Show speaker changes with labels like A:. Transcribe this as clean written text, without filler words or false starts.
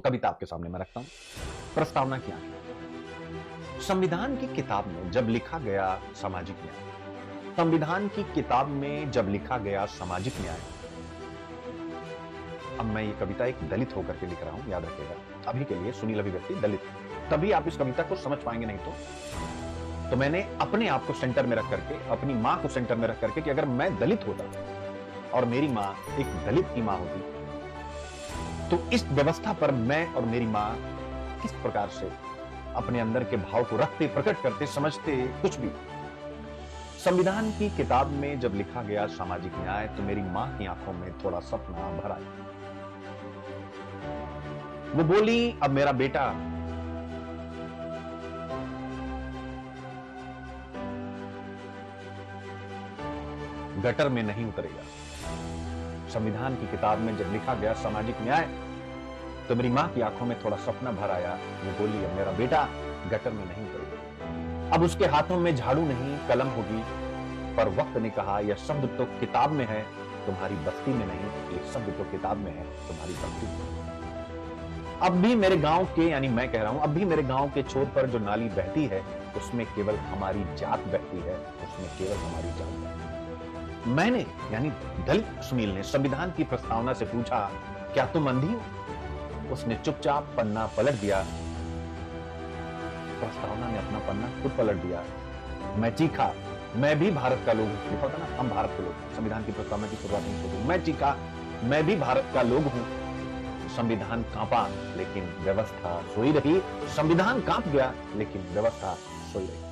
A: कविता आपके सामने मैं रखता हूं। प्रस्तावना क्या है? संविधान की किताब में जब लिखा गया सामाजिक न्याय, संविधान की किताब में जब लिखा गया सामाजिक न्याय। अब मैं ये कविता एक दलित होकर के लिख रहा हूं, याद रखिएगा। अभी के लिए सुनील अभिव्यक्ति दलित, तभी आप इस कविता को समझ पाएंगे, नहीं तो मैंने अपने आप को सेंटर में रख करके, अपनी मां को सेंटर में रख करके कि अगर मैं दलित होता और मेरी मां एक दलित की मां होती तो इस व्यवस्था पर मैं और मेरी मां किस प्रकार से अपने अंदर के भाव को रखते, प्रकट करते, समझते, कुछ भी। संविधान की किताब में जब लिखा गया सामाजिक न्याय तो मेरी मां की आंखों में थोड़ा सपना भर आया। वो बोली, अब मेरा बेटा गटर में नहीं उतरेगा। संविधान की किताब में जब लिखा गया सामाजिक न्याय तो मेरी मां की आंखों में थोड़ा सपना भर आया। वो बोली, अब मेरा बेटा गटर में नहीं उतरेगा। अब उसके हाथों में झाड़ू नहीं कलम होगी, पर वक्त ने कहा यह शब्द तो किताब में है, तुम्हारी बस्ती में नहीं। ये शब्द तो किताब में है, तुम्हारी बस्ती में। अब भी मेरे गांव के, यानी मैं कह रहा हूं, अब भी मेरे गांव के छोर पर जो नाली बहती है उसमें केवल हमारी जात बहती है, उसमें केवल हमारी जात बहती है। मैंने, यानी दलित सुनील ने संविधान की प्रस्तावना से पूछा, क्या तुम अंधी हो? उसने चुपचाप पन्ना पलट दिया। प्रस्तावना ने अपना पन्ना खुद पलट दिया। मैं चीखा, मैं भी भारत का लोग हूं। लिखा होता ना, हम भारत के लोग। संविधान की प्रस्तावना की शुरुआत में सोचो, मैं चीखा, मैं भी भारत का लोग हूं। संविधान कांपा लेकिन व्यवस्था सोई रही। संविधान कांप गया लेकिन व्यवस्था सोई रही।